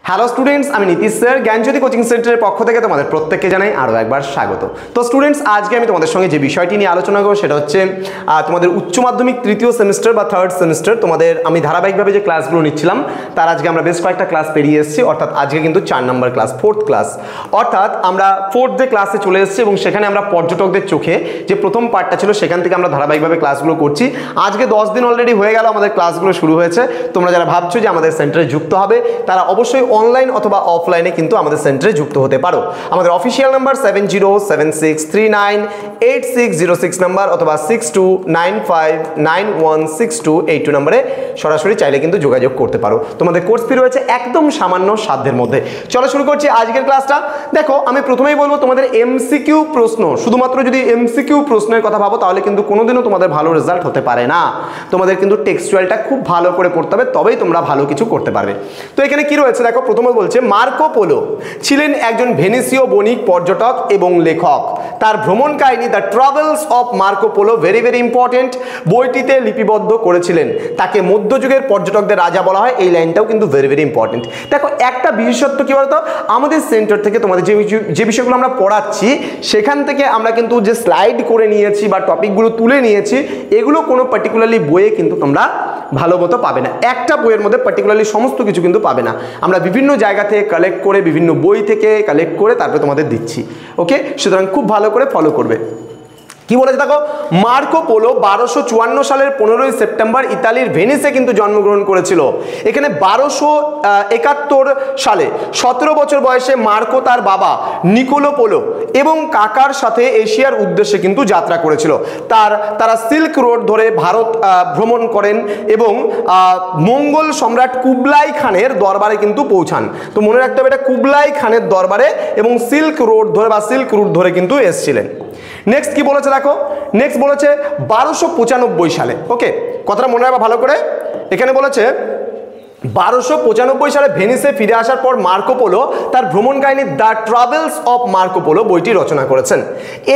Hello students, আমি Nitish sir জ্ঞানজ্যোতি coaching সেন্টারের পক্ষ থেকে তোমাদের প্রত্যেককে জানাই আরও একবার স্বাগত। তো স্টুডেন্টস, আজকে আমি তোমাদের সঙ্গে যে বিষয়টি নিয়ে আলোচনা করব সেটা হচ্ছে তোমাদের উচ্চ মাধ্যমিক তৃতীয় সেমিস্টার বা থার্ড সেমিস্টার তোমাদের আমি ধারাবাহিকভাবে যে ক্লাসগুলো নিচ্ছিলাম তার আজকে আমরা বেশ কয়েকটা ক্লাস পেরিয়ে এসেছি, অর্থাৎ আজকে কিন্তু 4 নম্বর ক্লাস, ফোর্থ ক্লাস, অর্থাৎ আমরা ফোর্থ ডে ক্লাসে চলে এসেছি এবং সেখানে আমরা পর্যটকদের চোখে যে প্রথম পার্টটা ছিল সেখান থেকে আমরা ধারাবাহিকভাবে ক্লাসগুলো করছি। আজকে 10 দিন অলরেডি হয়ে গেল আমাদের ক্লাসগুলো শুরু হয়েছে। তোমরা যারা ভাবছো যে আমাদের সেন্টারে যুক্ত হবে তারা অবশ্যই অনলাইন অথবা অফলাইনে কিন্তু আমাদের সেন্টারে যুক্ত হতে পারো। আমাদের অফিসিয়াল নাম্বার 7076398606 নাম্বার অথবা 6295916282 নম্বরে সরাসরি চাইলে কিন্তু যোগাযোগ করতে পারো। তোমাদের কোর্স ফি রয়েছে একদম সামান্য সাধ্যের মধ্যে। চলো শুরু করছি আজকের ক্লাসটা। দেখো, আমি প্রথমেই বলবো তোমাদের এমসিকিউ প্রশ্ন, শুধুমাত্র যদি এমসিকিউ প্রশ্নের কথা ভাবো তাহলে কিন্তু কোনোদিনও তোমাদের ভালো রেজাল্ট হতে পারে না। তোমাদের কিন্তু টেক্সচুয়ালটা খুব ভালো করে পড়তে হবে, তবেই তোমরা ভালো কিছু করতে পারবে। তো এখানে কি রয়েছে দেখো, প্রথমে বলছে মার্কো পোলো ছিলেন একজন ভেনিসীয় বণিক, পর্যটক এবং লেখক। তার ভ্রমণ কাহিনী the travels of Marco polo very very important বইটিতে লিপিবদ্ধ করেছিলেন। তাকে মধ্যযুগের পর্যটকদের রাজা বলা হয়, এই লাইনটাও কিন্তু ভেরি ভেরি ইম্পর্টেন্ট। দেখো, একটা বিশেষত্ব কি বলতো, আমাদের সেন্টার থেকে তোমাদের যে বিষয়গুলো আমরা পড়াচ্ছি সেখান থেকে আমরা কিন্তু যে স্লাইড করে নিয়েছি বা টপিকগুলো তুলে নিয়েছি, এগুলো কোনো পার্টিকুলারলি বইয়ে কিন্তু তোমরা ভালো মতো পাবে না। একটা বইয়ের মধ্যে পার্টিকুলারলি সমস্ত কিছু কিন্তু পাবে না। আমরা বিভিন্ন জায়গা থেকে কালেক্ট করে, বিভিন্ন বই থেকে কালেক্ট করে তারপরে তোমাদের দিচ্ছি। ওকে, সুতরাং খুব ভালো করে ফলো করবে। কি বলেছে দেখো, মার্কো পোলো 1254 সালের 15ই সেপ্টেম্বর ইতালির ভেনিসে কিন্তু জন্মগ্রহণ করেছিল। এখানে 1271 সালে 17 বছর বয়সে মার্কো তার বাবা নিকোলো পোলো এবং কাকার সাথে এশিয়ার উদ্দেশ্যে কিন্তু যাত্রা করেছিল। তারা সিল্ক রোড ধরে ভারত ভ্রমণ করেন এবং মঙ্গল সম্রাট কুবলাই খানের দরবারে কিন্তু পৌঁছান। তো মনে রাখতে হবে, এটা কুবলাই খানের দরবারে এবং সিল্ক রোড ধরে বা সিল্ক রুট ধরে কিন্তু এসেছিলেন। নেক্সট কি বলেছে দেখো, নেক্সট বলেছে 1295 সালে। ওকে, কথাটা মনে রাখবা ভালো করে। এখানে বলেছে 1295 সালে ভেনিসে ফিরে আসার পর মার্কো পোলো তার ভ্রমণ কাহিনী the travels of Marco polo বইটি রচনা করেছেন।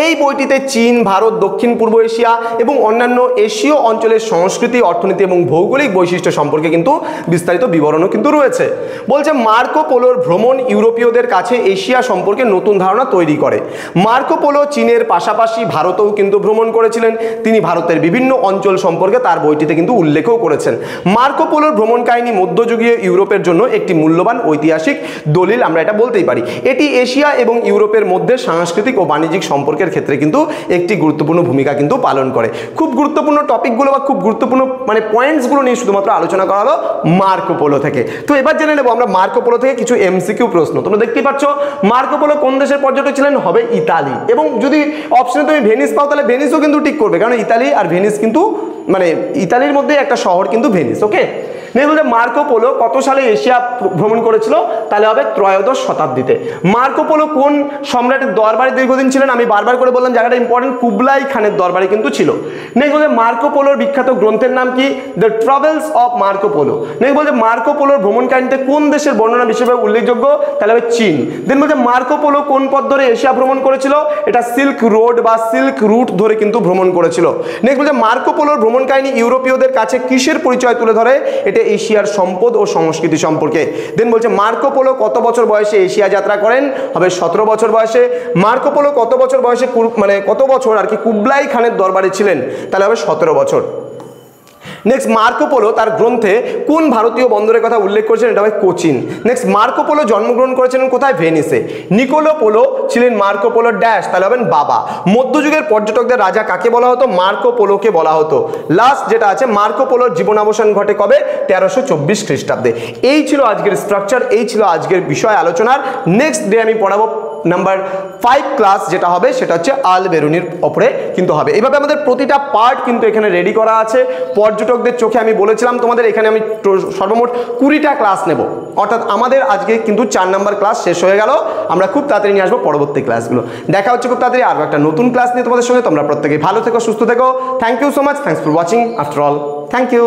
এই বইটিতে চীন, ভারত, দক্ষিণ পূর্ব এশিয়া এবং অন্যান্য এশীয় অঞ্চলের সংস্কৃতি, অর্থনীতি এবং ভৌগোলিক বৈশিষ্ট্য সম্পর্কে কিন্তু বিস্তারিত বিবরণও কিন্তু রয়েছে। বলছে মার্কো পোলোর ভ্রমণ ইউরোপীয়দের কাছে এশিয়া সম্পর্কে নতুন ধারণা তৈরি করে। মার্কো পোলো চীনের পাশাপাশি ভারতেও কিন্তু ভ্রমণ করেছিলেন। তিনি ভারতের বিভিন্ন অঞ্চল সম্পর্কে তার বইটিতে কিন্তু উল্লেখও করেছেন। মার্কো পোলোর ভ্রমণ কাহিনী মধ্যযুগীয় ইউরোপের জন্য একটি মূল্যবান ঐতিহাসিক দলিল, আমরা এটা বলতেই পারি। এটি এশিয়া এবং ইউরোপের মধ্যে সাংস্কৃতিক ও বাণিজ্যিক সম্পর্কের ক্ষেত্রে কিন্তু একটি গুরুত্বপূর্ণ ভূমিকা কিন্তু পালন করে। খুব গুরুত্বপূর্ণ টপিকগুলো বা খুব গুরুত্বপূর্ণ পয়েন্টসগুলো নিয়ে শুধুমাত্র আলোচনা করা হলো মার্কো পোলো থেকে। তো এবার জেনে নেব আমরা মার্কো পোলো থেকে কিছু এমসিকিউ প্রশ্ন। তোমরা দেখতেই পাচ্ছ, মার্কো পোলো কোন দেশের পর্যটক ছিলেন, হবে ইতালি। এবং যদি অপশনে তুমি ভেনিস পাও তাহলে ভেনিসও কিন্তু ঠিক করবে, কারণ ইতালি আর ভেনিস কিন্তু ইতালির মধ্যে একটা শহর কিন্তু ভেনিস। ওকে, বলতে মার্কো পোলো কত সালে এশিয়া ভ্রমণ করেছিল, তাহলে হবে ত্রয়োদশ শতাব্দীতে। মার্কো পোলো কোন সম্রাটের দরবারে দীর্ঘদিন ছিলেন, আমি বারবার করে বললাম জায়গাটা ইম্পর্টেন্ট, কুবলাই খানের দরবারে কিন্তু ছিল। নেক্সট বলতে মার্কো পোলোর বিখ্যাত গ্রন্থের নাম কি, the travels of Marco polo. Next বলতে মার্কো পোলোর ভ্রমণ কাহিনীতে কোন দেশের বর্ণনা বিশেষভাবে উল্লেখযোগ্য, তাহলে হবে চীন। দেন বলতে মার্কো পোলো কোন পথ ধরে এশিয়া ভ্রমণ করেছিল, এটা সিল্ক রোড বা সিল্ক রুট ধরে কিন্তু ভ্রমণ করেছিল। নেক্সট বলতে মার্কো পোলোর ভ্রমণ কাহিনী ইউরোপীয়দের কাছে কিসের পরিচয় তুলে ধরে, এটা এশিয়ার সম্পদ ও সংস্কৃতি সম্পর্কে। দেন বলছে মার্কো পোলো কত বছর বয়সে এশিয়া যাত্রা করেন, হবে 17 বছর বয়সে। মার্কো পোলো কত বছর বয়সে কত বছর আর কি কুবলাই খানের দরবারে ছিলেন, তাহলে হবে 17 বছর। নেক্সট, মার্কো পোলো তার গ্রন্থে কোন ভারতীয় বন্দরের কথা উল্লেখ করেছেন, এটা হবে কোচিন। নেক্সট, মার্কো পোলো জন্মগ্রহণ করেছিলেন কোথায়, ভেনিসে। নিকোলো পোলো ছিলেন মার্কো পোলোর ড্যাশ, তাহলে হবেন বাবা। মধ্যযুগের পর্যটকদের রাজা কাকে বলা হতো, মার্কো পোলোকে বলা হতো। লাস্ট যেটা আছে, মার্কো পোলোর জীবনাবসান ঘটে কবে, 1324 খ্রিস্টাব্দে। এই ছিল আজকের স্ট্রাকচার, এই ছিল আজকের বিষয় আলোচনার। নেক্সট ডে আমি পড়াবো নাম্বার 5 ক্লাস, যেটা হবে সেটা হচ্ছে আল বেরুনির ওপরে কিন্তু হবে। এইভাবে আমাদের প্রতিটা পার্ট কিন্তু এখানে রেডি করা আছে। পর্যটকদের চোখে আমি বলেছিলাম তোমাদের এখানে আমি সর্বমোট 20টা ক্লাস নেব, অর্থাৎ আমাদের আজকে কিন্তু 4 নম্বর ক্লাস শেষ হয়ে গেল। আমরা খুব তাড়াতাড়ি নিয়ে আসবো পরবর্তী ক্লাসগুলো। দেখা হচ্ছে খুব তাড়াতাড়ি আরও একটা নতুন ক্লাস নিয়ে তোমাদের সঙ্গে। তোমরা প্রত্যেকেই ভালো থেকো, সুস্থ থেকো। Thank you so much, thanks for watching after all, thank you.